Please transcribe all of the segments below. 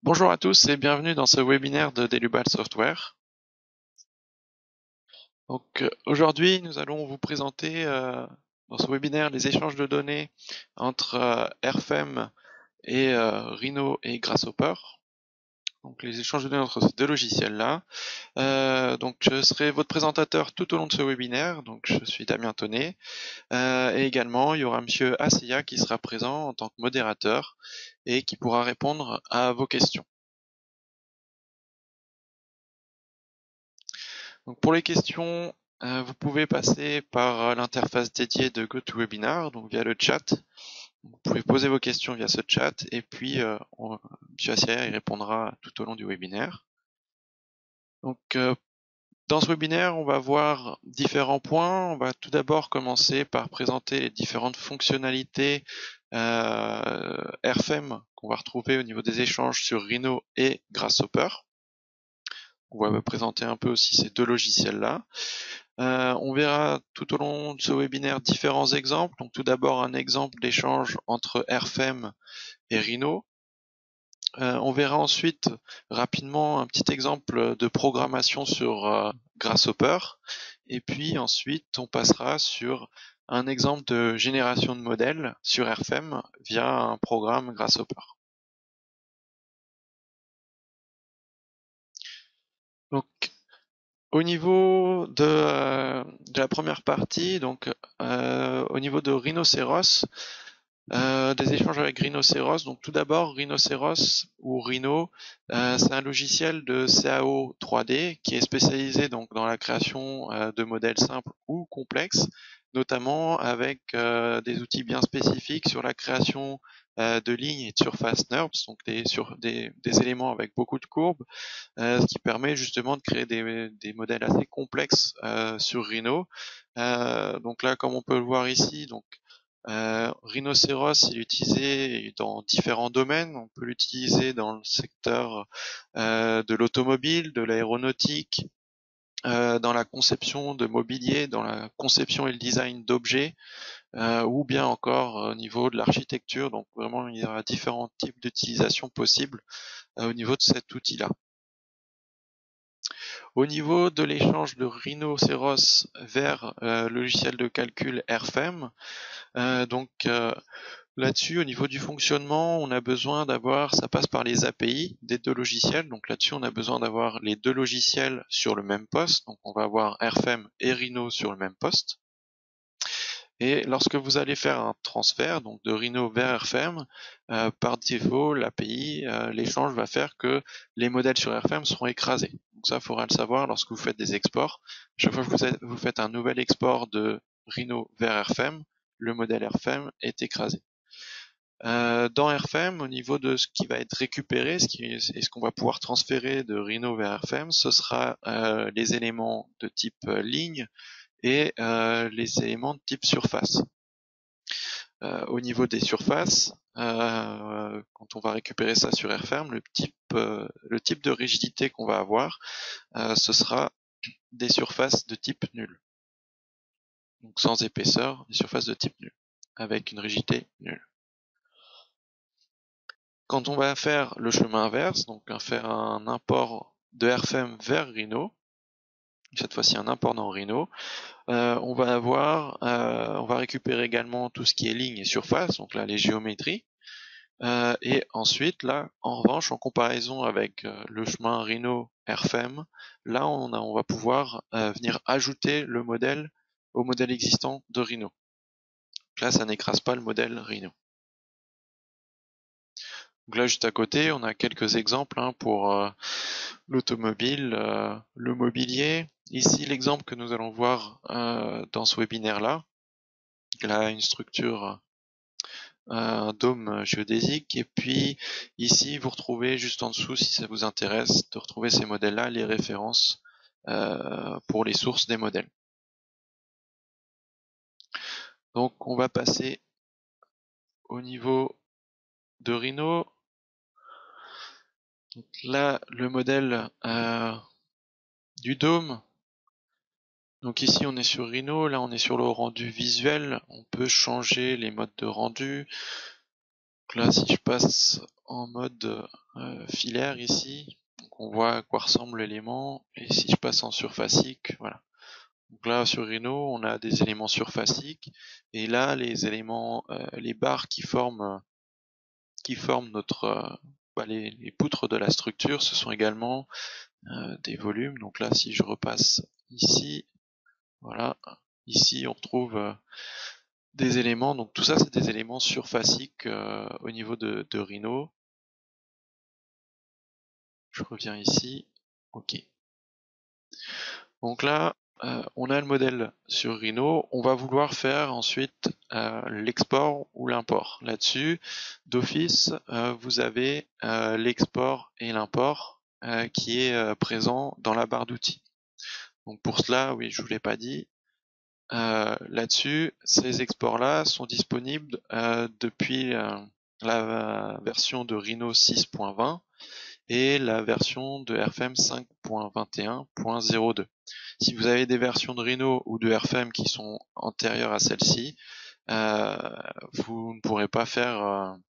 Bonjour à tous et bienvenue dans ce webinaire de Delubal Software. Aujourd'hui, nous allons vous présenter dans ce webinaire les échanges de données entre Airfem et Rhino et Grasshopper. Donc les échanges de données entre ces deux logiciels-là. Donc je serai votre présentateur tout au long de ce webinaire. Donc je suis Damien Tonnet. Et également, il y aura Monsieur Assia qui sera présent en tant que modérateur et qui pourra répondre à vos questions. Donc pour les questions, vous pouvez passer par l'interface dédiée de GoToWebinar, donc via le chat. Vous pouvez poser vos questions via ce chat et puis M. Assia y répondra tout au long du webinaire. Donc dans ce webinaire, on va voir différents points. On va tout d'abord commencer par présenter les différentes fonctionnalités Airfem qu'on va retrouver au niveau des échanges sur Rhino et Grasshopper. On va présenter un peu aussi ces deux logiciels-là. On verra tout au long de ce webinaire différents exemples. Donc tout d'abord un exemple d'échange entre Airfem et Rhino. On verra ensuite rapidement un petit exemple de programmation sur Grasshopper. Et puis ensuite on passera sur un exemple de génération de modèles sur Airfem via un programme Grasshopper. Donc au niveau de la première partie, donc au niveau de Rhinocéros, des échanges avec Rhinocéros. Donc tout d'abord, Rhinocéros ou Rhino, c'est un logiciel de CAO 3D qui est spécialisé donc dans la création de modèles simples ou complexes, notamment avec des outils bien spécifiques sur la création de lignes et de surfaces NURBS, donc des éléments avec beaucoup de courbes, ce qui permet justement de créer des modèles assez complexes sur Rhino. Donc là, comme on peut le voir ici, donc Rhinocéros, il est utilisé dans différents domaines. On peut l'utiliser dans le secteur de l'automobile, de l'aéronautique, dans la conception de mobilier, dans la conception et le design d'objets, ou bien encore au niveau de l'architecture. Donc vraiment, il y aura différents types d'utilisation possibles au niveau de cet outil-là. Au niveau de l'échange de Rhinocéros vers le logiciel de calcul Airfem, là-dessus, au niveau du fonctionnement, on a besoin d'avoir, ça passe par les API des deux logiciels. Donc là-dessus, on a besoin d'avoir les deux logiciels sur le même poste. Donc on va avoir Airfem et Rhino sur le même poste. Et lorsque vous allez faire un transfert, donc de Rhino vers Airfem, par défaut, l'API, l'échange va faire que les modèles sur Airfem seront écrasés. Donc ça, il faudra le savoir lorsque vous faites des exports. Chaque fois que vous faites un nouvel export de Rhino vers Airfem, le modèle Airfem est écrasé. Dans Airfem, au niveau de ce qui va être récupéré, et ce qu'on va pouvoir transférer de Rhino vers Airfem, ce sera les éléments de type ligne et les éléments de type surface. Au niveau des surfaces, quand on va récupérer ça sur Airfem, le type de rigidité qu'on va avoir, ce sera des surfaces de type nul. Donc sans épaisseur, des surfaces de type nul, avec une rigidité nulle. Quand on va faire le chemin inverse, donc faire un import de Airfem vers Rhino, cette fois-ci un import dans Rhino, on va récupérer également tout ce qui est ligne et surface, donc là les géométries, et ensuite là, en revanche, en comparaison avec le chemin Rhino Airfem, là on va pouvoir venir ajouter le modèle au modèle existant de Rhino. Donc là, ça n'écrase pas le modèle Rhino. Donc là, juste à côté, on a quelques exemples pour l'automobile, le mobilier. Ici, l'exemple que nous allons voir dans ce webinaire-là, il a une structure, un dôme géodésique. Et puis ici, vous retrouvez juste en dessous, si ça vous intéresse, de retrouver ces modèles-là, les références pour les sources des modèles. Donc, on va passer au niveau de Rhino. Donc là, le modèle du dôme. Donc ici on est sur Rhino, là on est sur le rendu visuel, on peut changer les modes de rendu, Donc là, si je passe en mode filaire ici, donc on voit à quoi ressemble l'élément, et si je passe en surfacique, voilà. Donc là, sur Rhino, on a des éléments surfaciques, et là, les éléments, les barres qui forment les poutres de la structure, ce sont également des volumes. Donc là, si je repasse ici, voilà, ici on retrouve des éléments. Donc tout ça, c'est des éléments surfaciques au niveau de Rhino. Je reviens ici, ok. Donc là, on a le modèle sur Rhino. On va vouloir faire ensuite l'export ou l'import. Là-dessus, d'office, vous avez l'export et l'import qui est présent dans la barre d'outils. Donc pour cela, oui, je vous l'ai pas dit, là-dessus, ces exports-là sont disponibles depuis la version de Rhino 6.20 et la version de RFM 5.21.02. Si vous avez des versions de Rhino ou de RFM qui sont antérieures à celle-ci, vous ne pourrez pas faire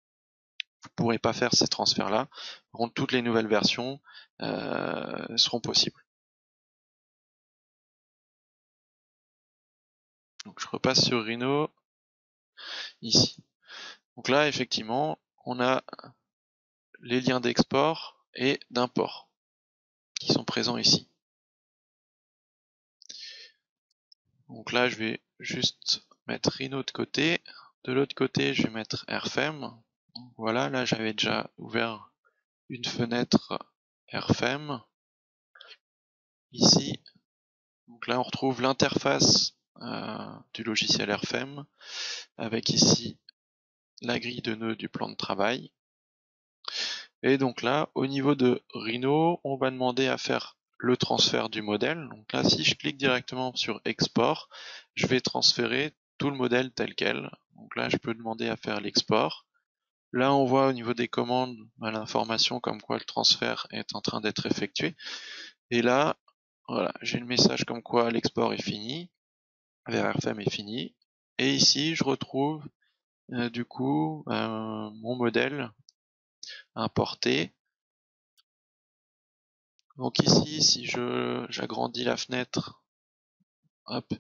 ces transferts-là. Par contre, toutes les nouvelles versions seront possibles. Donc je repasse sur Rhino ici. Donc là, effectivement, on a les liens d'export et d'import qui sont présents ici. Donc là, je vais juste mettre Rhino de côté. De l'autre côté, je vais mettre RFM. Voilà, là j'avais déjà ouvert une fenêtre RFM. Ici, donc là on retrouve l'interface du logiciel RFM avec ici la grille de nœuds du plan de travail. Et donc là, au niveau de Rhino, on va demander à faire le transfert du modèle. Donc là, si je clique directement sur Export, je vais transférer tout le modèle tel quel. Donc là, je peux demander à faire l'export. Là, on voit au niveau des commandes l'information comme quoi le transfert est en train d'être effectué. Et là, voilà, j'ai le message comme quoi l'export est fini, VRFM est fini. Et ici, je retrouve du coup mon modèle importé. Donc ici, si j'agrandis la fenêtre, hop,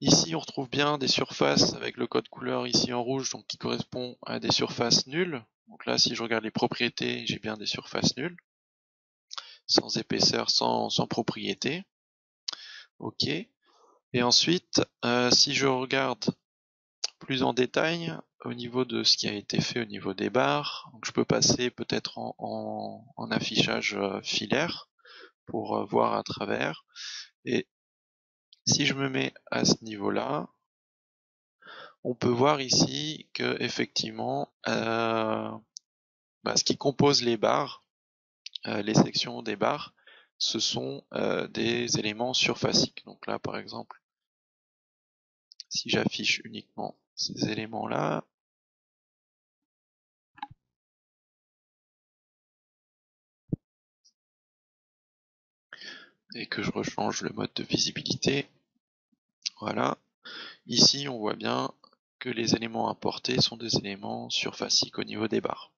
ici on retrouve bien des surfaces avec le code couleur ici en rouge, donc qui correspond à des surfaces nulles. Donc là, si je regarde les propriétés, j'ai bien des surfaces nulles, sans épaisseur, sans propriété. Ok. Et ensuite, si je regarde plus en détail au niveau de ce qui a été fait au niveau des barres, donc je peux passer peut-être en affichage filaire pour voir à travers. Et si je me mets à ce niveau-là, on peut voir ici que effectivement, ce qui compose les barres, les sections des barres, ce sont des éléments surfaciques. Donc là, par exemple, si j'affiche uniquement ces éléments-là, et que je rechange le mode de visibilité, voilà. Ici, on voit bien que les éléments importés sont des éléments surfaciques au niveau des barres.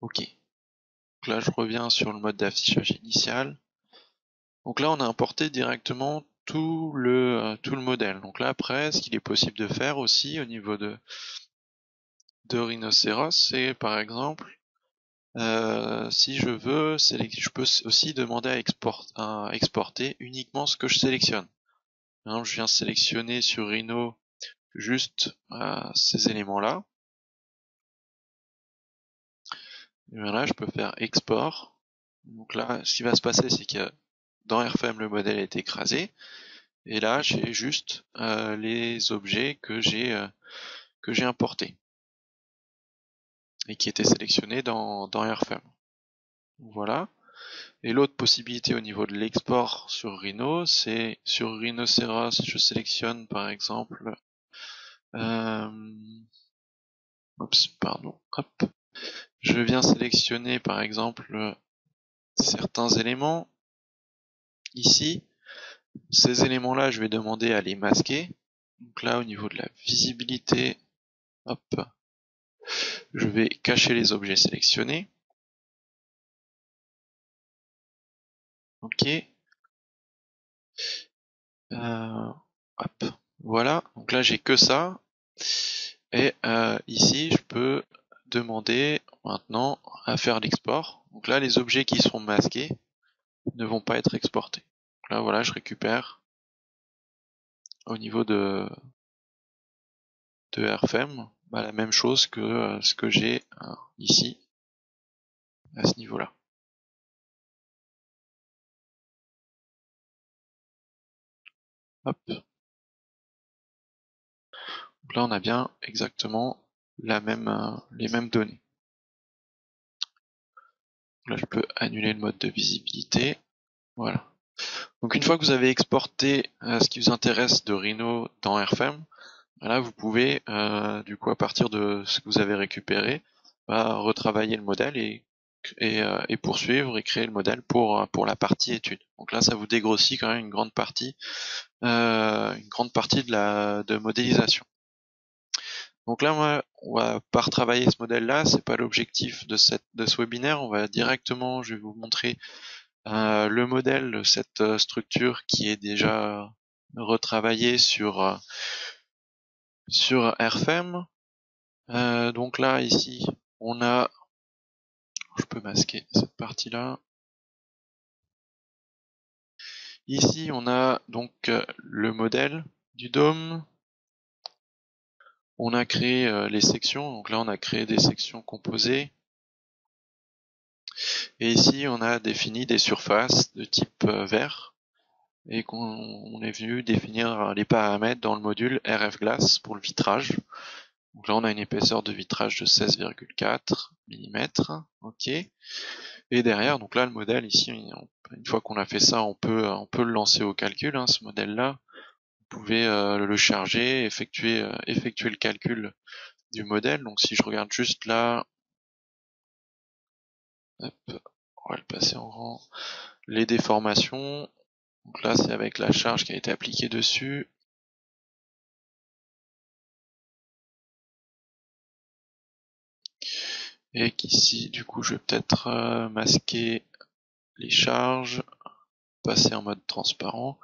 Ok. Donc là, je reviens sur le mode d'affichage initial. Donc là, on a importé directement tout le modèle. Donc là, après, ce qu'il est possible de faire aussi au niveau de Rhinocéros, c'est par exemple, si je veux, je peux aussi demander à exporter uniquement ce que je sélectionne. Par exemple, je viens sélectionner sur Rhino juste ces éléments-là. Et voilà, je peux faire export. Donc là, ce qui va se passer, c'est que dans RFM, le modèle est écrasé. Et là, j'ai juste les objets que j'ai importés et qui étaient sélectionnés dans RFM. Voilà. Et l'autre possibilité au niveau de l'export sur Rhino, c'est sur Rhinoceros, je sélectionne par exemple, hop, je viens sélectionner par exemple certains éléments ici. Ces éléments-là, je vais demander à les masquer. Donc là, au niveau de la visibilité, hop, je vais cacher les objets sélectionnés. Ok. Hop. Voilà. Donc là, j'ai que ça. Et ici, je peux demander maintenant à faire l'export. Donc là, les objets qui sont masqués ne vont pas être exportés. Donc là, voilà, je récupère au niveau de RFM la même chose que ce que j'ai ici à ce niveau-là. Hop. Donc là, on a bien exactement les mêmes données. Là, je peux annuler le mode de visibilité. Voilà. Donc une fois que vous avez exporté ce qui vous intéresse de Rhino dans RFM, là vous pouvez du coup à partir de ce que vous avez récupéré, retravailler le modèle et poursuivre et créer le modèle pour la partie étude. Donc là ça vous dégrossit quand même une grande partie de modélisation. Donc là on va pas retravailler ce modèle là, c'est pas l'objectif de ce webinaire, on va directement, je vais vous montrer le modèle de cette structure qui est déjà retravaillé sur RFM. Donc là, ici, on a, je peux masquer cette partie-là. Ici, on a donc le modèle du dôme. On a créé les sections. Donc là, on a créé des sections composées. Et ici, on a défini des surfaces de type vert. Et qu'on est venu définir les paramètres dans le module RF Glass pour le vitrage. Donc là, on a une épaisseur de vitrage de 16,4 mm. Ok. Et derrière, donc là, le modèle ici, une fois qu'on a fait ça, on peut le lancer au calcul. Hein, ce modèle-là, vous pouvez le charger, effectuer le calcul du modèle. Donc si je regarde juste là, hop, on va le passer en rang. Les déformations. Donc là, c'est avec la charge qui a été appliquée dessus. Et qu'ici, du coup, je vais peut-être masquer les charges, passer en mode transparent.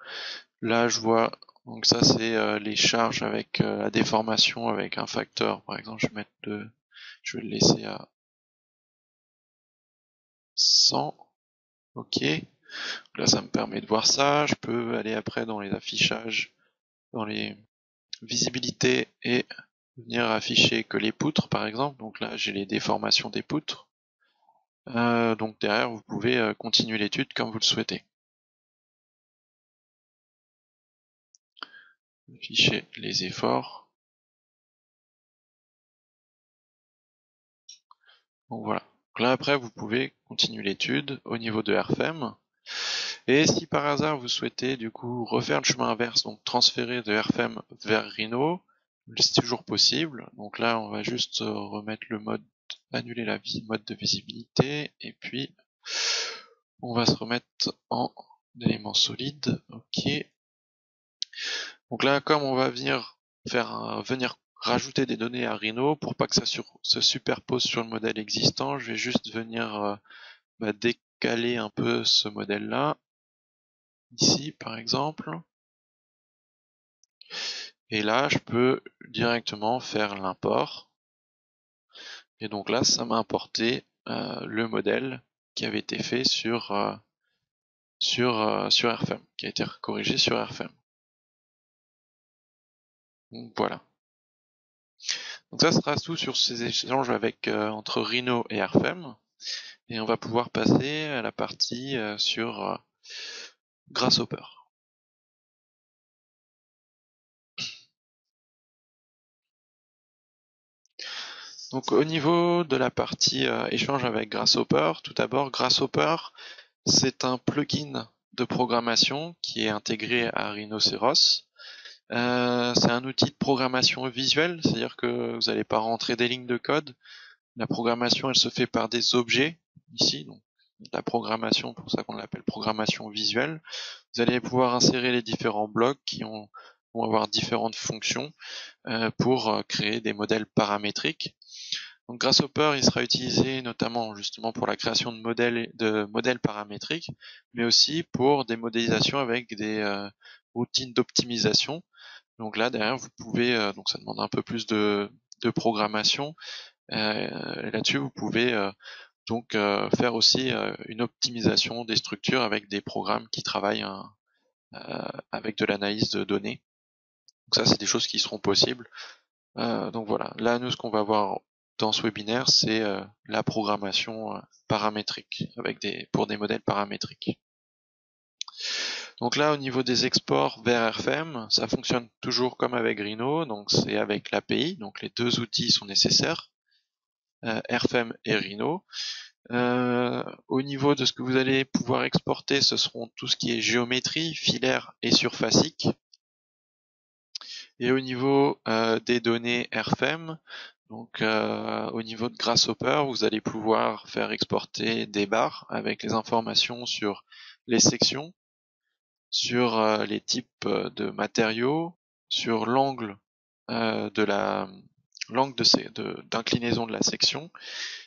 Là, je vois, donc ça c'est les charges avec la déformation avec un facteur. Par exemple, je vais le laisser à 100. Ok. Là, ça me permet de voir ça. Je peux aller après dans les affichages, dans les visibilités et venir afficher que les poutres, par exemple. Donc là, j'ai les déformations des poutres. Donc derrière, vous pouvez continuer l'étude comme vous le souhaitez. Afficher les efforts. Donc voilà. Donc là après vous pouvez continuer l'étude au niveau de RFM. Et si par hasard vous souhaitez du coup refaire le chemin inverse, donc transférer de RFM vers Rhino, c'est toujours possible. Donc là on va juste remettre le mode, annuler la mode de visibilité, et puis on va se remettre en élément solide. Ok. Donc là comme on va venir rajouter des données à Rhino pour pas que ça se superpose sur le modèle existant, je vais juste venir décaler un peu ce modèle-là, ici par exemple. Et là, je peux directement faire l'import. Et donc là, ça m'a importé le modèle qui avait été fait sur RFM, qui a été corrigé sur RFM. Donc voilà. Donc ça sera tout sur ces échanges entre Rhino et RFM. Et on va pouvoir passer à la partie sur Grasshopper. Donc au niveau de la partie échange avec Grasshopper, tout d'abord Grasshopper, c'est un plugin de programmation qui est intégré à Rhinoceros. C'est un outil de programmation visuelle, c'est-à-dire que vous n'allez pas rentrer des lignes de code. La programmation, elle se fait par des objets ici, donc la programmation, pour ça qu'on l'appelle programmation visuelle. Vous allez pouvoir insérer les différents blocs qui ont vont avoir différentes fonctions pour créer des modèles paramétriques. Donc Grasshopper, il sera utilisé notamment justement pour la création de modèles paramétriques, mais aussi pour des modélisations avec des routines d'optimisation. Donc là derrière vous pouvez, donc ça demande un peu plus de programmation. Là-dessus vous pouvez donc faire aussi une optimisation des structures avec des programmes qui travaillent avec de l'analyse de données. Donc ça c'est des choses qui seront possibles. Donc voilà, là nous ce qu'on va voir dans ce webinaire c'est la programmation paramétrique pour des modèles paramétriques. Donc là au niveau des exports vers RFM, ça fonctionne toujours comme avec Rhino, donc c'est avec l'API, donc les deux outils sont nécessaires, RFM et Rhino. Au niveau de ce que vous allez pouvoir exporter, ce seront tout ce qui est géométrie, filaire et surfacique. Et au niveau des données RFM, donc au niveau de Grasshopper, vous allez pouvoir faire exporter des barres avec les informations sur les sections, sur les types de matériaux, sur l'angle d'inclinaison de la section,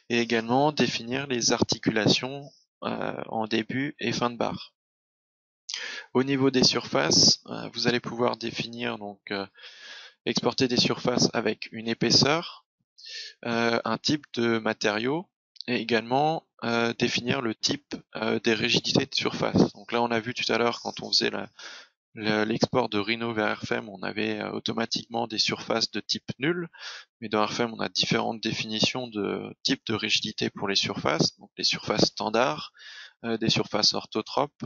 et également définir les articulations en début et fin de barre. Au niveau des surfaces, vous allez pouvoir définir donc exporter des surfaces avec une épaisseur, un type de matériau et également définir le type des rigidités de surface. Donc là on a vu tout à l'heure quand on faisait l'export de Rhino vers RFM, on avait automatiquement des surfaces de type nul, mais dans RFM on a différentes définitions de type de rigidité pour les surfaces, donc les surfaces standards, des surfaces orthotropes,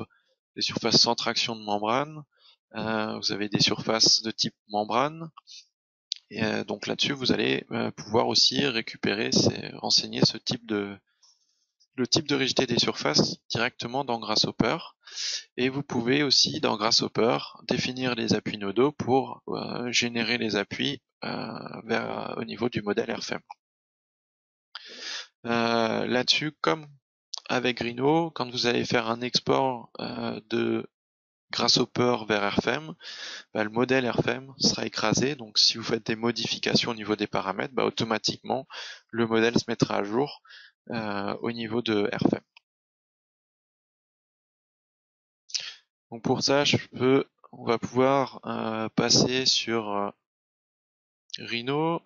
des surfaces sans traction de membrane, vous avez des surfaces de type membrane, et donc là-dessus vous allez pouvoir aussi renseigner le type de rigidité des surfaces directement dans Grasshopper. Et vous pouvez aussi dans Grasshopper définir les appuis nodaux pour générer les appuis au niveau du modèle RFM. Là-dessus, comme avec Rhino, quand vous allez faire un export de Grasshopper vers RFM, le modèle RFM sera écrasé. Donc si vous faites des modifications au niveau des paramètres, automatiquement le modèle se mettra à jour au niveau de RFM. Donc pour ça, on va pouvoir passer sur Rhino.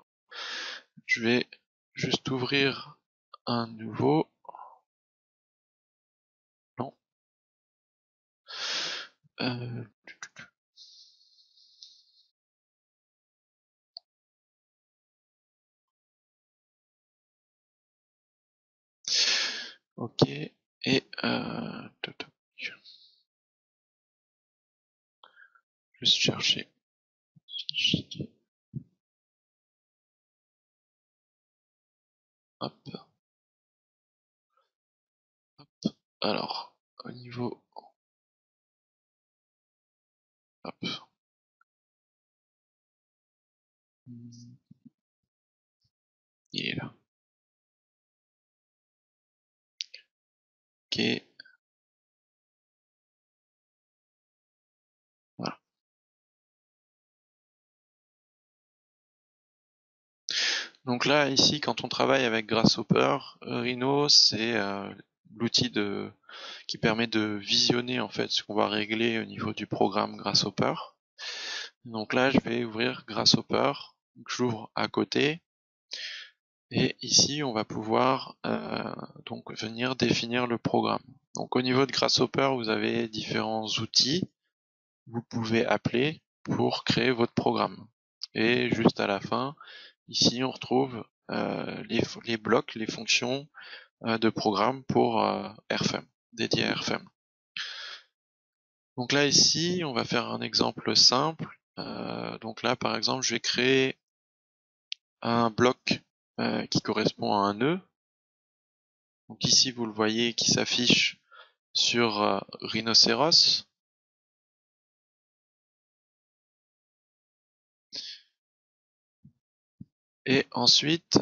Je vais juste ouvrir un nouveau. Non. Ok. Et juste chercher. Hop. Hop. Alors, au niveau. Hop. Il est là. Ok. Voilà. Donc là, ici, quand on travaille avec Grasshopper, Rhino, c'est l'outil qui permet de visionner en fait ce qu'on va régler au niveau du programme Grasshopper. Donc là, je vais ouvrir Grasshopper. J'ouvre à côté. Et ici, on va pouvoir donc venir définir le programme. Donc au niveau de Grasshopper, vous avez différents outils que vous pouvez appeler pour créer votre programme. Et juste à la fin, ici, on retrouve les blocs, les fonctions de programme pour RFM, dédié à RFM. Donc là, ici, on va faire un exemple simple. Donc là, par exemple, je vais créer un bloc qui correspond à un nœud. Donc ici, vous le voyez qui s'affiche sur Rhinocéros. Et ensuite,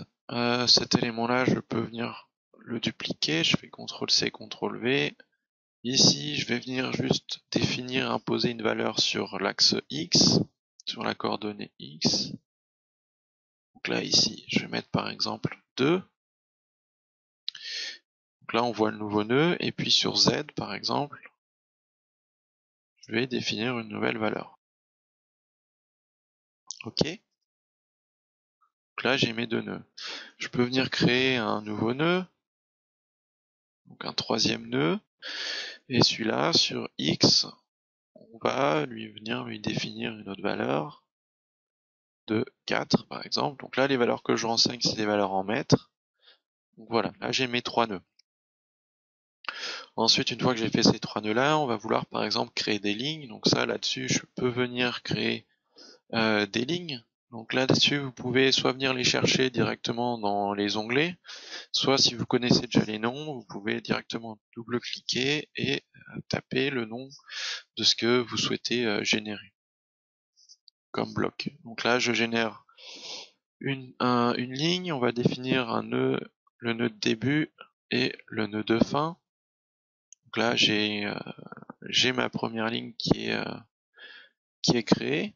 cet élément-là, je peux venir le dupliquer. Je fais CTRL-C, CTRL-V. Ici, je vais venir juste définir, imposer une valeur sur l'axe X. sur la coordonnée X. Donc là, ici, je vais mettre par exemple 2. Donc là, on voit le nouveau nœud, et puis sur Z, par exemple, je vais définir une nouvelle valeur. OK. Donc là, j'ai mes deux nœuds. Je peux venir créer un nouveau nœud, donc un troisième nœud, et celui-là, sur X, on va venir lui définir une autre valeur de 4, par exemple. Donc là, les valeurs que je renseigne, c'est des valeurs en mètres. Donc voilà, là, j'ai mes trois nœuds. Ensuite, une fois que j'ai fait ces trois nœuds-là, on va vouloir par exemple créer des lignes. Donc ça, là-dessus, je peux venir créer des lignes. Donc là-dessus, vous pouvez soit venir les chercher directement dans les onglets, soit si vous connaissez déjà les noms, vous pouvez directement double-cliquer et taper le nom de ce que vous souhaitez générer comme bloc. Donc là, je génère une ligne, on va définir un nœud, le nœud de début et le nœud de fin. Donc là, j'ai ma première ligne qui est créée.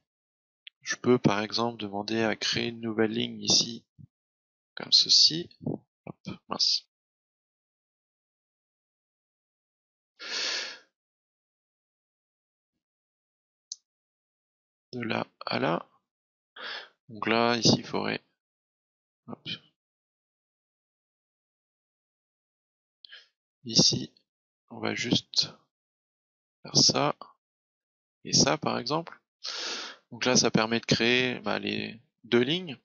Je peux par exemple demander à créer une nouvelle ligne ici, comme ceci. Hop, mince. De là à là. Donc là, ici, il faudrait... Hop. Ici, on va juste faire ça et ça, par exemple. Donc là, ça permet de créer les deux lignes.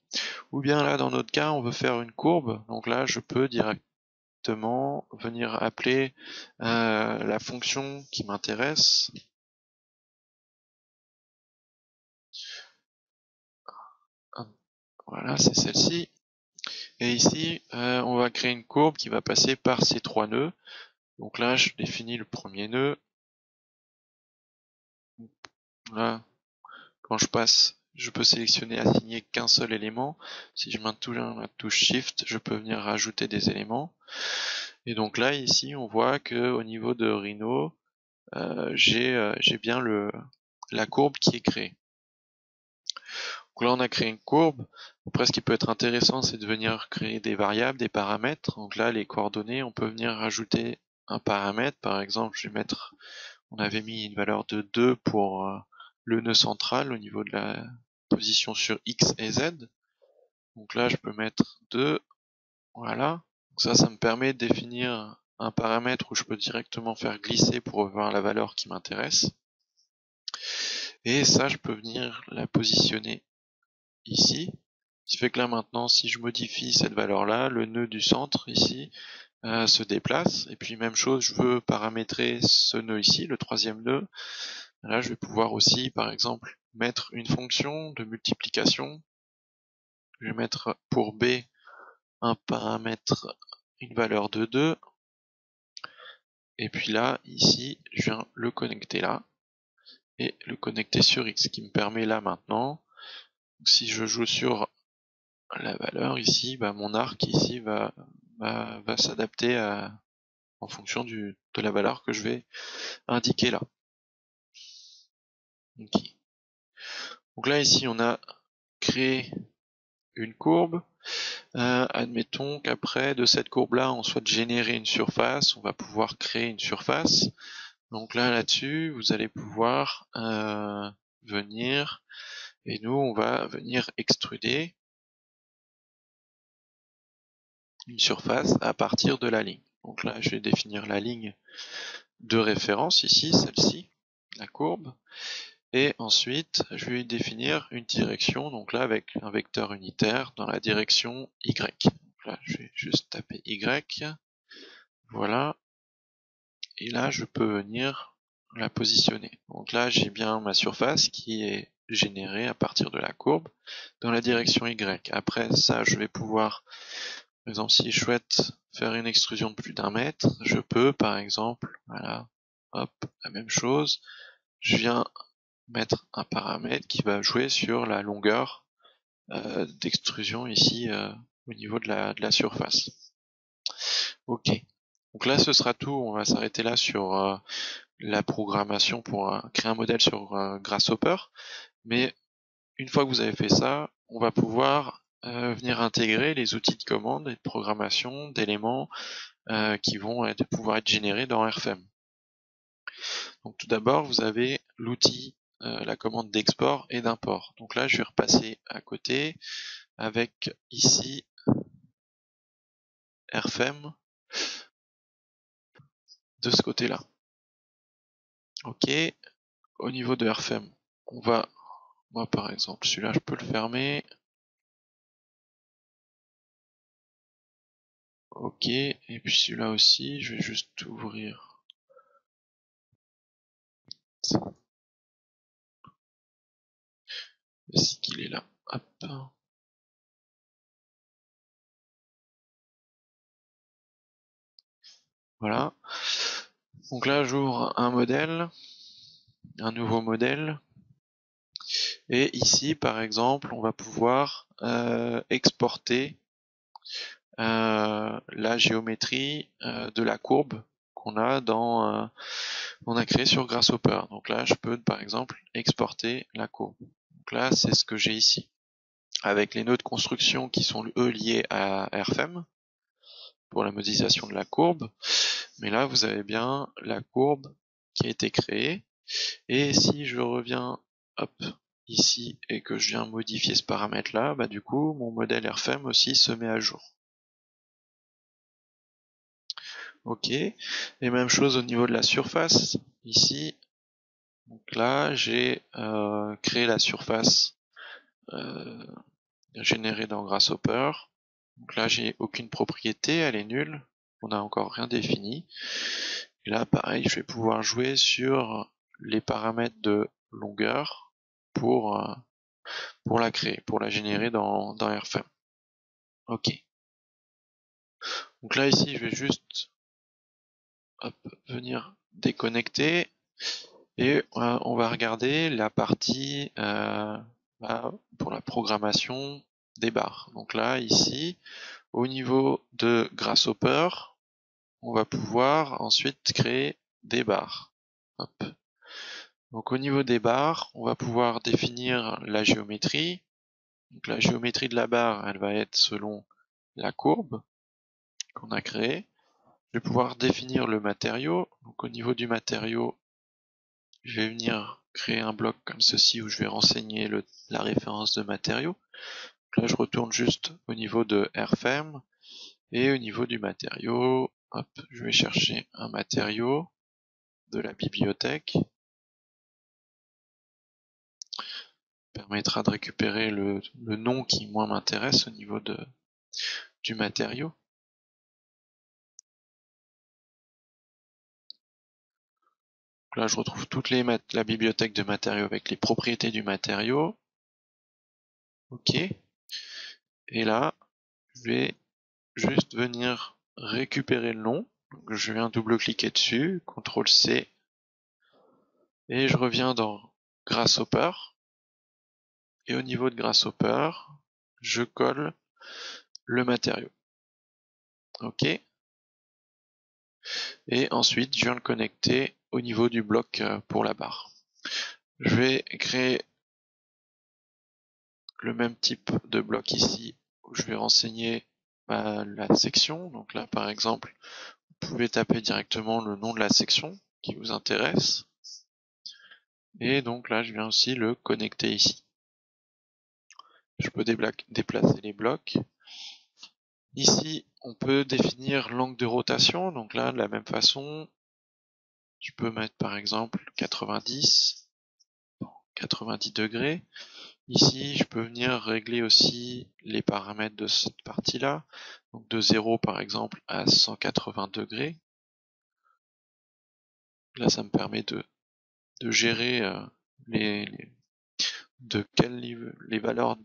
Ou bien là, dans notre cas, on veut faire une courbe. Donc là, je peux directement venir appeler la fonction qui m'intéresse. Voilà, c'est celle-ci. Et ici, on va créer une courbe qui va passer par ces trois nœuds. Donc là, je définis le premier nœud. Là, quand je passe, je peux sélectionner assigner qu'un seul élément. Si je maintiens la touche Shift, je peux venir rajouter des éléments. Et donc là, ici, on voit que au niveau de Rhino, j'ai bien la courbe qui est créée. Donc là, on a créé une courbe. Après, ce qui peut être intéressant, c'est de venir créer des variables, des paramètres. Donc là, les coordonnées, on peut venir rajouter un paramètre. Par exemple, je vais mettre, on avait mis une valeur de 2 pour le nœud central au niveau de la position sur X et Z. Donc là, je peux mettre 2. Voilà. Donc ça me permet de définir un paramètre où je peux directement faire glisser pour voir la valeur qui m'intéresse. Et ça, je peux venir la positionner ici. Ce qui fait que là maintenant, si je modifie cette valeur-là, le nœud du centre ici se déplace. Et puis même chose, je veux paramétrer ce nœud ici, le troisième nœud. Là, je vais pouvoir aussi, par exemple, mettre une fonction de multiplication. Je vais mettre pour B un paramètre, une valeur de 2. Et puis là, ici, je viens le connecter là et le connecter sur X, ce qui me permet là maintenant, si je joue sur la valeur ici, mon arc ici va s'adapter en fonction de la valeur que je vais indiquer là. Okay. Donc là ici on a créé une courbe. Admettons qu'après de cette courbe là on souhaite générer une surface, on va pouvoir créer une surface. Donc là-dessus vous allez pouvoir venir et nous on va venir extruder une surface à partir de la ligne. Donc là je vais définir la ligne de référence ici, celle-ci, la courbe, et ensuite je vais définir une direction, donc là avec un vecteur unitaire dans la direction Y. Donc là je vais juste taper Y, voilà, et là je peux venir la positionner. Donc là j'ai bien ma surface qui est générée à partir de la courbe dans la direction Y. Après ça je vais pouvoir, par exemple si je souhaite faire une extrusion de plus d'1 mètre, je peux par exemple, voilà, hop, la même chose, je viens mettre un paramètre qui va jouer sur la longueur d'extrusion ici au niveau de la surface. Ok, donc là ce sera tout, on va s'arrêter là sur la programmation pour créer un modèle sur Grasshopper, mais une fois que vous avez fait ça, on va pouvoir venir intégrer les outils de commande et de programmation d'éléments qui vont pouvoir être générés dans RFEM. Donc tout d'abord, vous avez l'outil, la commande d'export et d'import. Donc là, je vais repasser à côté avec ici RFEM de ce côté-là. Ok, au niveau de RFEM, moi par exemple, celui-là je peux le fermer. Ok, et puis celui-là aussi, je vais juste ouvrir. Est-ce qu'il est là? Hop. Voilà. Donc là, j'ouvre un modèle, un nouveau modèle. Et ici, par exemple, on va pouvoir exporter la géométrie de la courbe qu'on a on a créé sur Grasshopper. Donc là, je peux par exemple exporter la courbe. Donc là, c'est ce que j'ai ici, avec les nœuds de construction qui sont eux liés à RFEM pour la modélisation de la courbe. Mais là, vous avez bien la courbe qui a été créée. Et si je reviens, hop, ici et que je viens modifier ce paramètre-là, bah du coup, mon modèle RFEM aussi se met à jour. Ok. Et même chose au niveau de la surface. Ici, donc là, j'ai créé la surface générée dans Grasshopper. Donc là, j'ai aucune propriété, elle est nulle. On n'a encore rien défini. Et là, pareil, je vais pouvoir jouer sur les paramètres de longueur pour la créer, pour la générer dans RFEM. Ok. Donc là, ici, je vais juste venir déconnecter et on va regarder la partie pour la programmation des barres. Donc là, ici, au niveau de Grasshopper, on va pouvoir ensuite créer des barres. Hop. Donc au niveau des barres, on va pouvoir définir la géométrie. Donc la géométrie de la barre, elle va être selon la courbe qu'on a créée. Je vais pouvoir définir le matériau. Donc au niveau du matériau, je vais venir créer un bloc comme ceci où je vais renseigner la référence de matériau. Donc là, je retourne juste au niveau de RFEM et au niveau du matériau, hop, je vais chercher un matériau de la bibliothèque. Permettra de récupérer le nom qui moi m'intéresse au niveau du matériau. Donc là, je retrouve la bibliothèque de matériaux avec les propriétés du matériau. Ok. Et là, je vais juste venir récupérer le nom. Donc, je viens double-cliquer dessus, CTRL-C, et je reviens dans Grasshopper. Et au niveau de Grasshopper, je colle le matériau. Ok. Et ensuite, je viens le connecter au niveau du bloc pour la barre. Je vais créer le même type de bloc ici, où je vais renseigner la section. Donc là, par exemple, vous pouvez taper directement le nom de la section qui vous intéresse. Et donc là, je viens aussi le connecter ici. Je peux déplacer les blocs. Ici, on peut définir l'angle de rotation. Donc là, de la même façon, je peux mettre par exemple 90 degrés. Ici, je peux venir régler aussi les paramètres de cette partie-là. Donc de 0 par exemple à 180 degrés. Là, ça me permet de gérer les valeurs,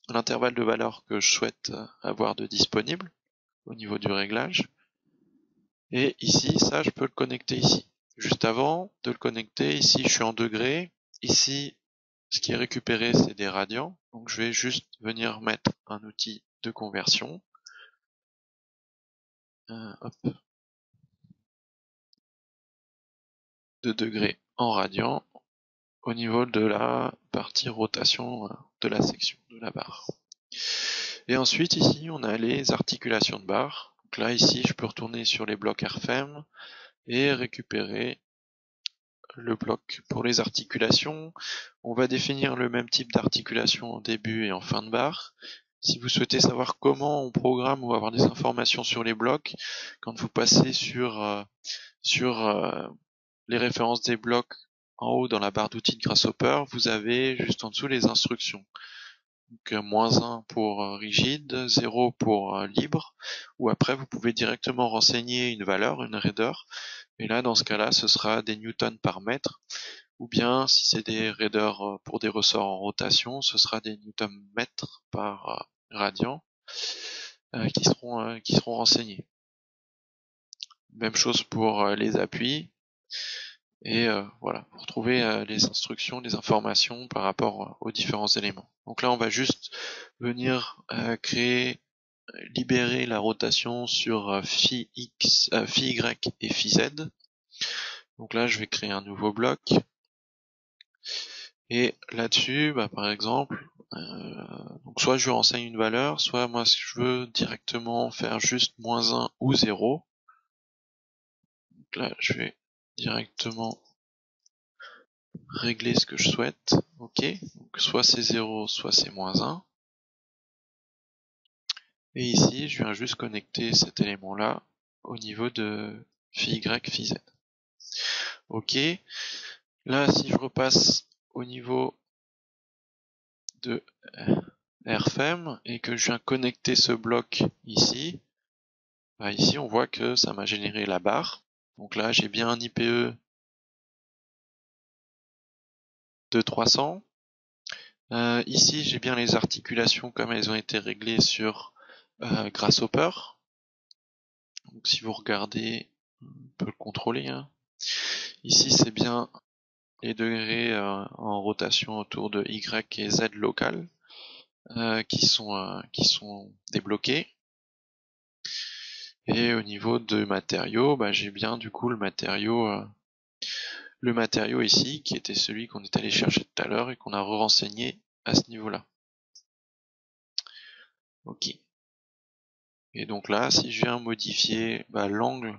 l'intervalle de valeurs que je souhaite avoir de disponible au niveau du réglage. Et ici, ça, je peux le connecter ici. Juste avant de le connecter, ici, je suis en degrés. Ici, ce qui est récupéré, c'est des radians. Donc, je vais juste venir mettre un outil de conversion. Hop. De degrés en radians. au niveau de la partie rotation de la section de la barre. Et ensuite ici on a les articulations de barre. Donc là ici je peux retourner sur les blocs RFEM et récupérer le bloc pour les articulations. On va définir le même type d'articulation en début et en fin de barre. Si vous souhaitez savoir comment on programme ou avoir des informations sur les blocs, quand vous passez sur les références des blocs en haut dans la barre d'outils de Grasshopper, vous avez juste en dessous les instructions. Donc -1 pour rigide, 0 pour libre, ou après vous pouvez directement renseigner une valeur, une raideur, et là dans ce cas-là ce sera des newtons par mètre, ou bien si c'est des raideurs pour des ressorts en rotation, ce sera des newtons mètres par radian qui seront renseignés. Même chose pour les appuis, et voilà, pour trouver les instructions, les informations par rapport aux différents éléments. Donc là on va juste venir libérer la rotation sur phi x, phi y et phi z. Donc là je vais créer un nouveau bloc, et là-dessus par exemple donc soit je renseigne une valeur, soit moi si je veux directement faire juste -1 ou 0. Donc là je vais directement régler ce que je souhaite. Ok, donc soit c'est 0, soit c'est -1. Et ici, je viens juste connecter cet élément-là au niveau de phi y, phi z. Ok, là si je repasse au niveau de RFEM et que je viens connecter ce bloc ici, ici on voit que ça m'a généré la barre. Donc là j'ai bien un IPE de 300. Ici j'ai bien les articulations comme elles ont été réglées sur Grasshopper. Donc si vous regardez, on peut le contrôler. Ici c'est bien les degrés en rotation autour de Y et Z local qui sont débloqués. Et au niveau de matériaux, j'ai bien du coup le matériau ici qui était celui qu'on est allé chercher tout à l'heure et qu'on a renseigné à ce niveau-là. Ok. Et donc là, si je viens modifier l'angle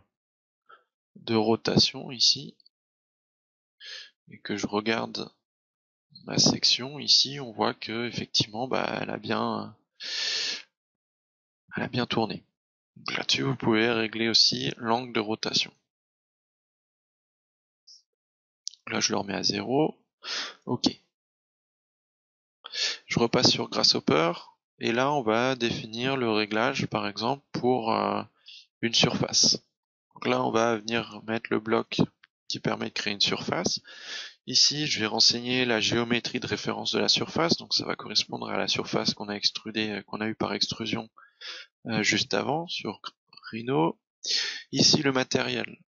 de rotation ici et que je regarde ma section ici, on voit que effectivement elle a bien tourné. Donc là-dessus, vous pouvez régler aussi l'angle de rotation. Là, je le remets à 0. Ok. Je repasse sur Grasshopper. Et là, on va définir le réglage, par exemple, pour une surface. Donc là, on va venir mettre le bloc qui permet de créer une surface. Ici, je vais renseigner la géométrie de référence de la surface. Donc ça va correspondre à la surface qu'on a extrudée, qu'on a eu par extrusion juste avant sur Rhino. Ici, le matériel.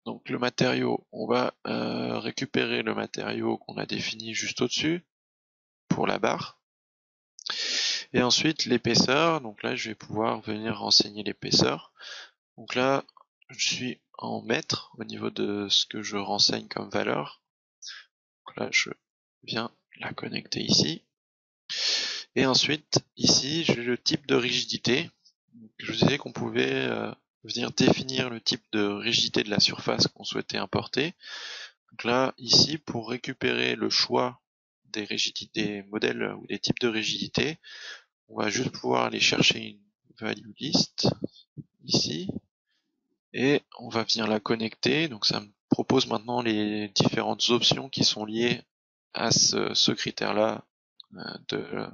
Donc le matériau, on va récupérer le matériau qu'on a défini juste au-dessus pour la barre. Et ensuite l'épaisseur, donc là je vais pouvoir venir renseigner l'épaisseur. Donc là je suis en mètres au niveau de ce que je renseigne comme valeur. Donc là je viens la connecter ici. Et ensuite ici j'ai le type de rigidité. Je vous disais qu'on pouvait venir définir le type de rigidité de la surface qu'on souhaitait importer. Donc là, ici, pour récupérer le choix des modèles ou des types de rigidité, on va juste pouvoir aller chercher une value list ici et on va venir la connecter. Donc ça me propose maintenant les différentes options qui sont liées à ce critère-là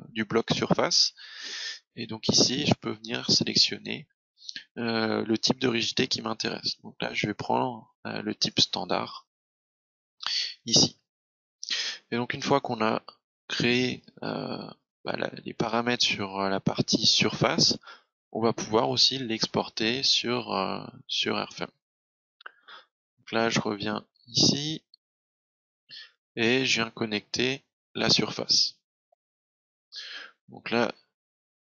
du bloc surface. Et donc ici, je peux venir sélectionner le type de rigidité qui m'intéresse. Donc là, je vais prendre le type standard ici. Et donc une fois qu'on a créé les paramètres sur la partie surface, on va pouvoir aussi l'exporter sur RFEM. Donc là, je reviens ici et je viens connecter la surface. Donc là,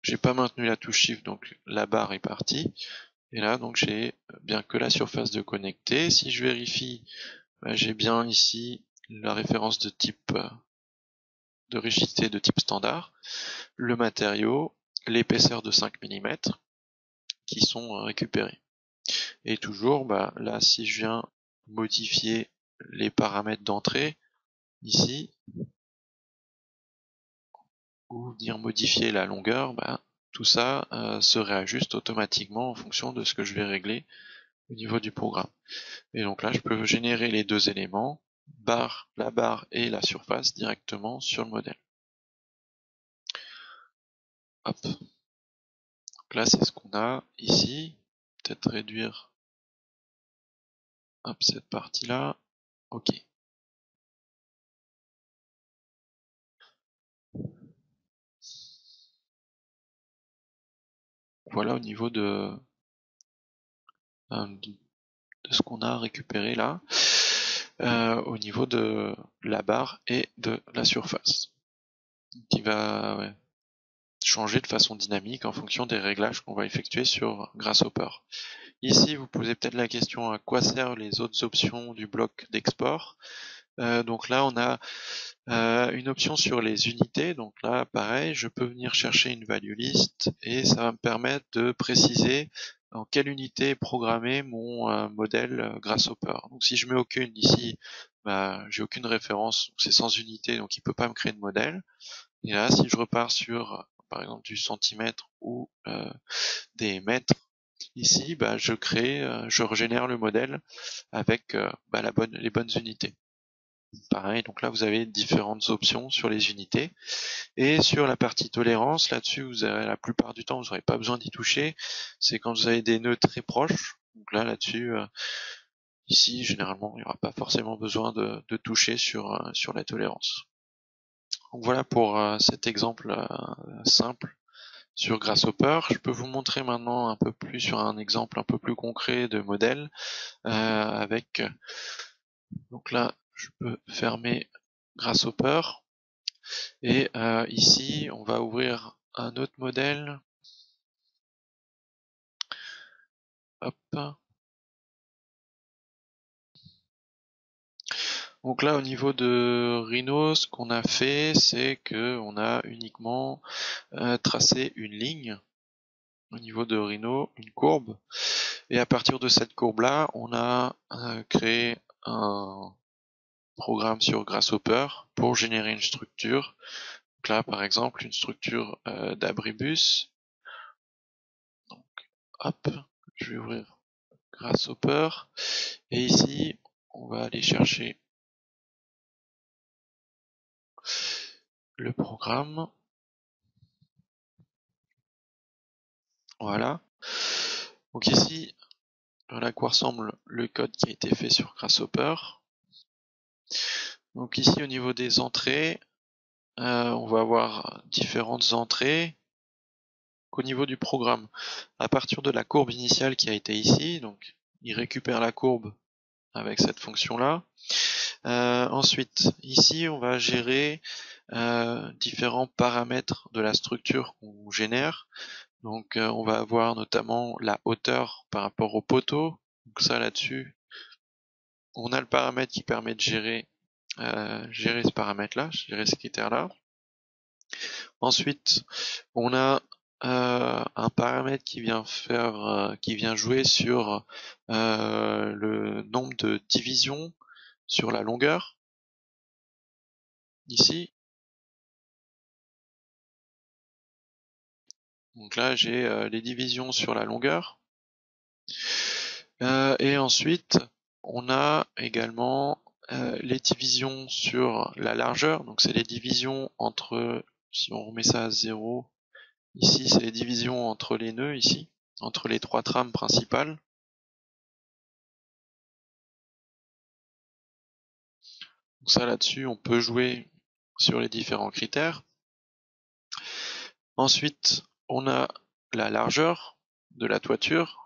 j'ai pas maintenu la touche Shift, donc la barre est partie. Et là, donc j'ai bien que la surface de connecter. Si je vérifie, j'ai bien ici la référence de type de rigidité de type standard, le matériau, l'épaisseur de 5 mm qui sont récupérés. Et toujours, là, si je viens modifier les paramètres d'entrée, ici, ou dire modifier la longueur, tout ça se réajuste automatiquement en fonction de ce que je vais régler au niveau du programme. Et donc là, je peux générer les deux éléments, la barre et la surface directement sur le modèle. Hop. Donc là, c'est ce qu'on a ici. Peut-être réduire cette partie-là. OK. Voilà au niveau de ce qu'on a récupéré là, au niveau de la barre et de la surface, qui va changer de façon dynamique en fonction des réglages qu'on va effectuer sur Grasshopper. Ici, vous posez peut-être la question à quoi servent les autres options du bloc d'export. Donc là, on a une option sur les unités. Donc là, pareil, je peux venir chercher une value list et ça va me permettre de préciser en quelle unité est programmé mon modèle Grasshopper. Donc si je mets aucune ici, j'ai aucune référence, c'est sans unité, donc il peut pas me créer de modèle. Et là, si je repars sur, par exemple, du centimètre ou des mètres, ici, je régénère le modèle avec les bonnes unités. Pareil, donc là vous avez différentes options sur les unités. Et sur la partie tolérance, là-dessus, vous avez la plupart du temps, vous n'aurez pas besoin d'y toucher. C'est quand vous avez des nœuds très proches. Donc là-dessus, ici, généralement, il n'y aura pas forcément besoin de toucher sur la tolérance. Donc voilà pour cet exemple simple sur Grasshopper. Je peux vous montrer maintenant un peu plus sur un exemple un peu plus concret de modèle avec. Donc là, je peux fermer Grasshopper. Et ici, on va ouvrir un autre modèle. Hop. Donc là, au niveau de Rhino, ce qu'on a fait, c'est que on a uniquement tracé une ligne au niveau de Rhino, une courbe. Et à partir de cette courbe-là, on a créé un programme sur Grasshopper pour générer une structure. Donc là, par exemple, une structure d'abribus. Donc, hop, je vais ouvrir Grasshopper. Et ici, on va aller chercher le programme. Voilà. Donc ici, voilà à quoi ressemble le code qui a été fait sur Grasshopper. Donc ici, au niveau des entrées, on va avoir différentes entrées. Au niveau du programme, à partir de la courbe initiale qui a été ici, donc il récupère la courbe avec cette fonction-là. Ensuite, ici, on va gérer différents paramètres de la structure qu'on génère. Donc, on va avoir notamment la hauteur par rapport au poteau. Donc ça, là-dessus, on a le paramètre qui permet de gérer ce paramètre-là, gérer ce critère-là. Ensuite, on a un paramètre qui vient jouer sur le nombre de divisions sur la longueur. Ici. Donc là, j'ai les divisions sur la longueur. Et ensuite, on a également les divisions sur la largeur. Donc c'est les divisions entre, si on remet ça à 0, ici c'est les divisions entre les nœuds, ici, entre les trois trames principales. Donc ça là-dessus, on peut jouer sur les différents critères. Ensuite, on a la largeur de la toiture.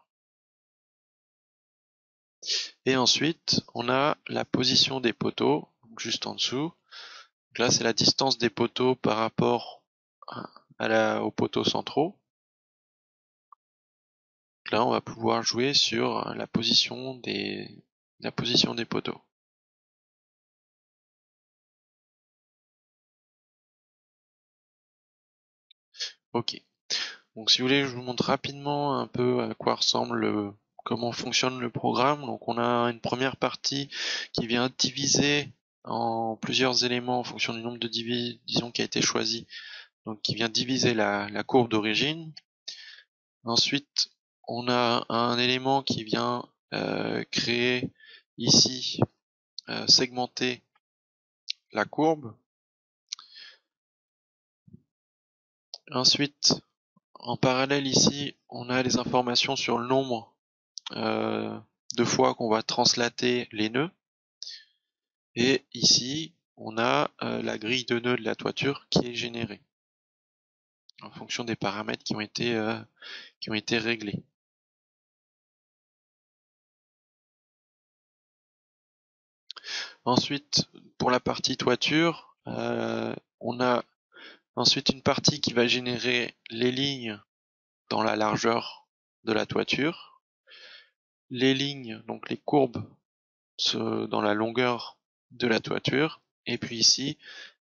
Et ensuite, on a la position des poteaux, donc juste en dessous. Donc là, c'est la distance des poteaux par rapport aux poteaux centraux. Donc là, on va pouvoir jouer sur la position des poteaux. Ok. Donc si vous voulez, je vous montre rapidement un peu à quoi ressemble comment fonctionne le programme. Donc on a une première partie qui vient diviser en plusieurs éléments en fonction du nombre de divisions qui a été choisi. Donc qui vient diviser la courbe d'origine. Ensuite, on a un élément qui vient créer ici, segmenter la courbe. Ensuite, en parallèle ici, on a les informations sur le nombre de fois qu'on va translater les nœuds. Et ici, on a la grille de nœuds de la toiture qui est générée en fonction des paramètres qui ont été réglés. Ensuite, pour la partie toiture, on a ensuite une partie qui va générer les lignes dans la largeur de la toiture, les lignes, donc les courbes dans la longueur de la toiture, et puis ici,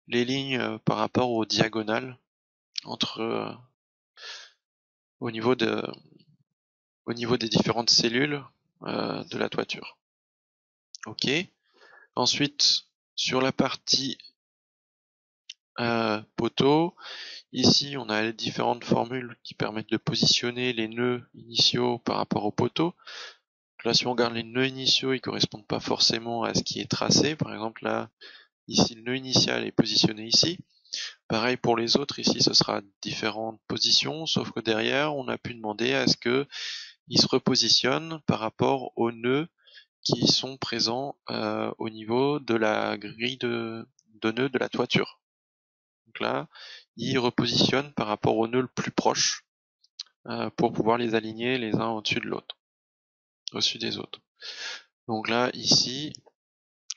les lignes par rapport aux diagonales entre au niveau des différentes cellules de la toiture. Ok. Ensuite, sur la partie poteau, ici on a les différentes formules qui permettent de positionner les nœuds initiaux par rapport au poteau. Là, si on regarde les nœuds initiaux, ils correspondent pas forcément à ce qui est tracé. Par exemple, là, ici, le nœud initial est positionné ici. Pareil pour les autres, ici, ce sera différentes positions, sauf que derrière, on a pu demander à ce que il se repositionne par rapport aux nœuds qui sont présents au niveau de la grille de nœuds de la toiture. Donc là, il repositionne par rapport au nœud le plus proche pour pouvoir les aligner les uns au-dessus de l'autre, au-dessus des autres. Donc là, ici,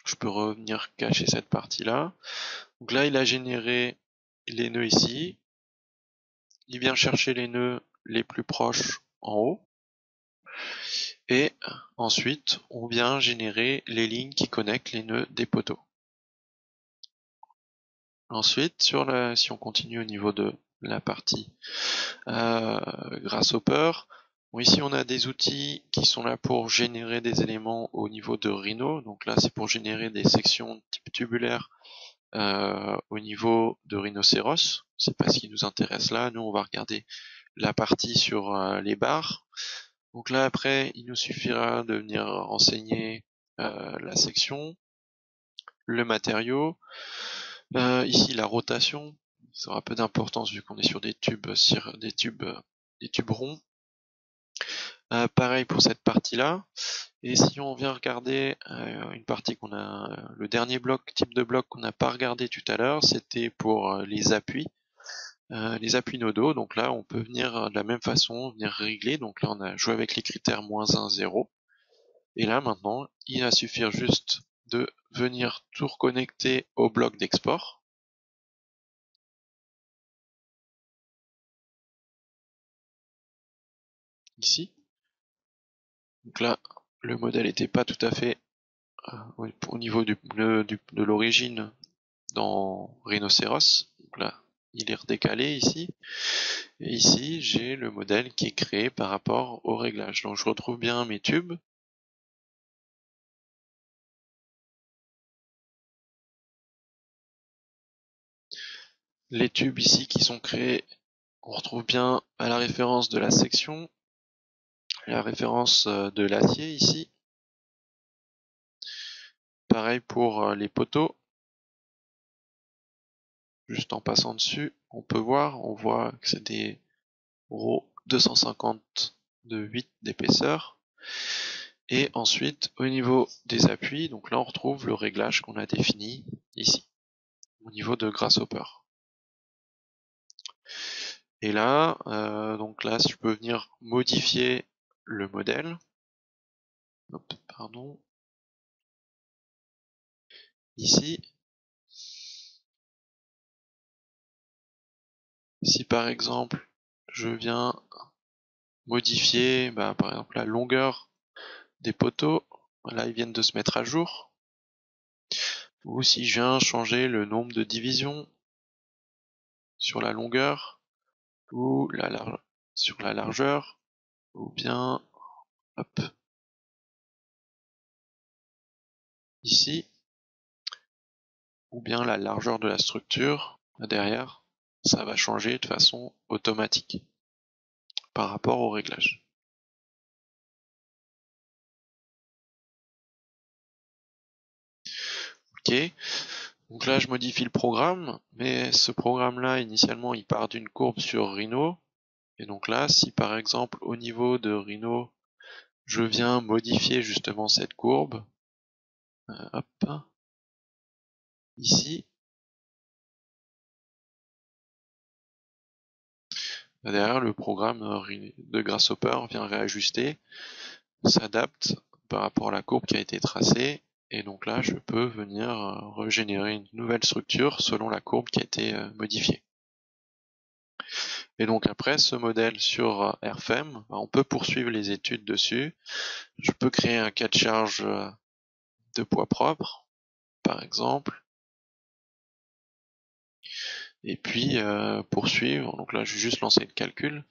je peux revenir cacher cette partie-là. Donc là, il a généré les nœuds ici. Il vient chercher les nœuds les plus proches en haut. Et ensuite, on vient générer les lignes qui connectent les nœuds des poteaux. Ensuite, si on continue au niveau de la partie Grasshopper, bon, ici on a des outils qui sont là pour générer des éléments au niveau de Rhino. Donc là, c'est pour générer des sections type tubulaire au niveau de rhinocéros. C'est pas ce qui nous intéresse là. Nous, on va regarder la partie sur les barres. Donc là, après, il nous suffira de venir renseigner la section, le matériau, ici la rotation. Ça aura peu d'importance vu qu'on est sur des tubes ronds. Pareil pour cette partie-là. Et si on vient regarder une partie le dernier type de bloc qu'on n'a pas regardé tout à l'heure, c'était pour les appuis nodaux. Donc là, on peut venir de la même façon, venir régler. Donc là, on a joué avec les critères -1, 0. Et là, maintenant, il va suffire juste de venir tout reconnecter au bloc d'export. Ici. Donc là, le modèle n'était pas tout à fait au niveau de l'origine dans Rhinocéros. Donc là, il est redécalé ici. Et ici, j'ai le modèle qui est créé par rapport au réglage. Donc je retrouve bien mes tubes. Les tubes ici qui sont créés, on retrouve bien à la référence de la section, la référence de l'acier ici. Pareil pour les poteaux. Juste en passant dessus, on voit que c'est des RAW 250 de 8 d'épaisseur. Et ensuite, au niveau des appuis, donc là on retrouve le réglage qu'on a défini ici, au niveau de Grasshopper. Et là, donc là, je peux venir modifier le modèle. Hop, pardon. Ici. Si par exemple, je viens modifier, par exemple, la longueur des poteaux, là, ils viennent de se mettre à jour. Ou si je viens changer le nombre de divisions sur la longueur, ou sur la largeur, ou bien hop, ici, ou bien la largeur de la structure derrière, ça va changer de façon automatique par rapport au réglage. Ok, donc là je modifie le programme, mais ce programme-là initialement il part d'une courbe sur Rhino, et donc là si par exemple au niveau de Rhino je viens modifier justement cette courbe, hop, ici, derrière le programme de Grasshopper vient réajuster, s'adapte par rapport à la courbe qui a été tracée, et donc là je peux venir régénérer une nouvelle structure selon la courbe qui a été modifiée. Et donc après ce modèle sur RFEM, on peut poursuivre les études dessus. Je peux créer un cas de charge de poids propre, par exemple, et puis poursuivre. Donc là je vais juste lancer le calcul,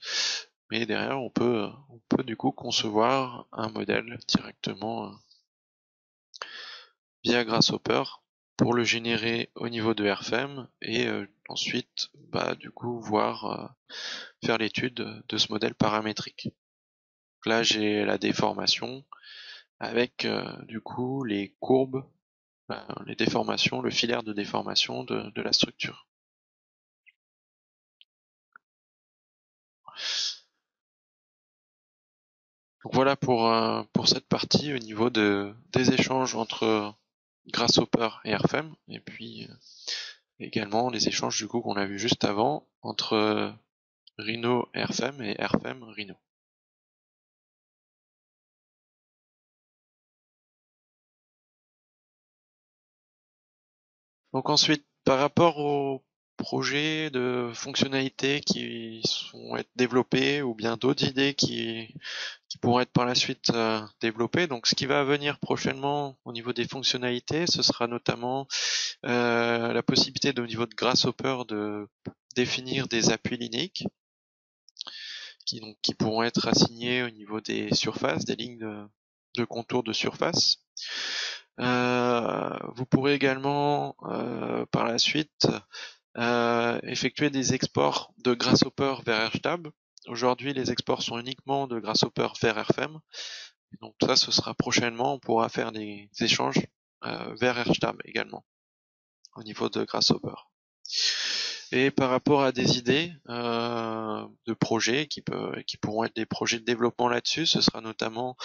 mais derrière on peut du coup concevoir un modèle directement via Grasshopper pour le générer au niveau de RFEM et ensuite du coup faire l'étude de ce modèle paramétrique. Donc là j'ai la déformation avec du coup les courbes, les déformations, le filaire de déformation de la structure. Donc voilà pour cette partie au niveau des échanges entre Grasshopper et RFEM, et puis également les échanges du coup qu'on a vu juste avant entre Rhino RFEM et RFEM Rhino. Donc ensuite, par rapport aux projets de fonctionnalités qui sont être développés ou bien d'autres idées qui pourront être par la suite développées. Donc ce qui va venir prochainement au niveau des fonctionnalités, ce sera notamment la possibilité au niveau de Grasshopper de définir des appuis linéiques qui pourront être assignés au niveau des surfaces, des lignes de contour de surface. Vous pourrez également par la suite effectuer des exports de Grasshopper vers RStab. Aujourd'hui, les exports sont uniquement de Grasshopper vers RFEM. Donc ça, ce sera prochainement, on pourra faire des échanges vers RStab également, au niveau de Grasshopper. Et par rapport à des idées de projets qui pourront être des projets de développement là-dessus, ce sera notamment,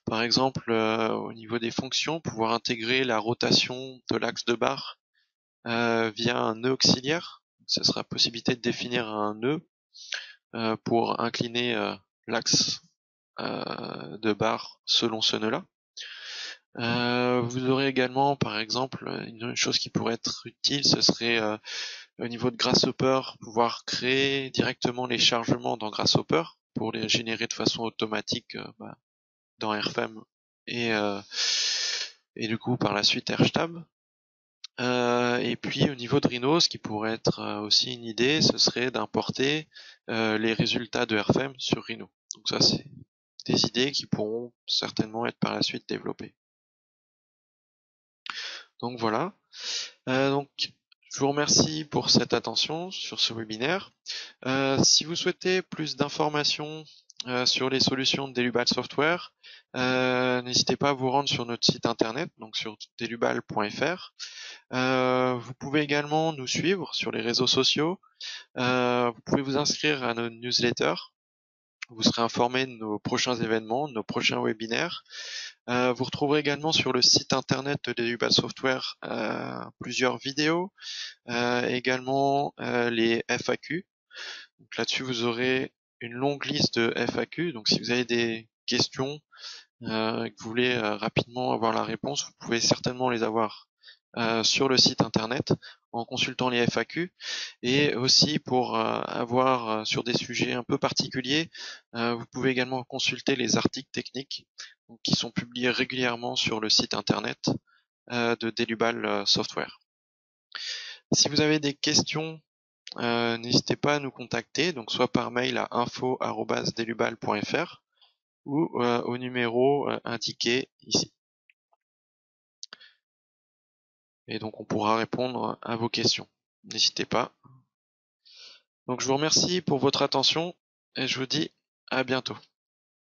par exemple, au niveau des fonctions, pouvoir intégrer la rotation de l'axe de barre via un nœud auxiliaire. Ce sera possibilité de définir un nœud pour incliner l'axe de barre selon ce nœud-là. Vous aurez également, par exemple, une chose qui pourrait être utile, ce serait au niveau de Grasshopper, pouvoir créer directement les chargements dans Grasshopper pour les générer de façon automatique dans RFEM et du coup par la suite RStab. Et puis au niveau de Rhino, ce qui pourrait être aussi une idée, ce serait d'importer les résultats de RFEM sur Rhino. Donc ça, c'est des idées qui pourront certainement être par la suite développées. Donc voilà. Donc je vous remercie pour cette attention sur ce webinaire. Si vous souhaitez plus d'informations sur les solutions de Delubal Software, n'hésitez pas à vous rendre sur notre site internet, donc sur delubal.fr. Vous pouvez également nous suivre sur les réseaux sociaux. Vous pouvez vous inscrire à nos newsletters. Vous serez informé de nos prochains événements, de nos prochains webinaires. Vous retrouverez également sur le site internet de Delubal Software plusieurs vidéos, également les FAQ. Donc là-dessus, vous aurez une longue liste de FAQ. Donc si vous avez des questions et que vous voulez rapidement avoir la réponse, vous pouvez certainement les avoir sur le site internet en consultant les FAQ, et aussi pour avoir sur des sujets un peu particuliers, vous pouvez également consulter les articles techniques qui sont publiés régulièrement sur le site internet de Delubal Software. Si vous avez des questions n'hésitez pas à nous contacter, donc soit par mail à info@delubal.fr ou au numéro indiqué ici. Et donc on pourra répondre à vos questions. N'hésitez pas. Donc je vous remercie pour votre attention et je vous dis à bientôt.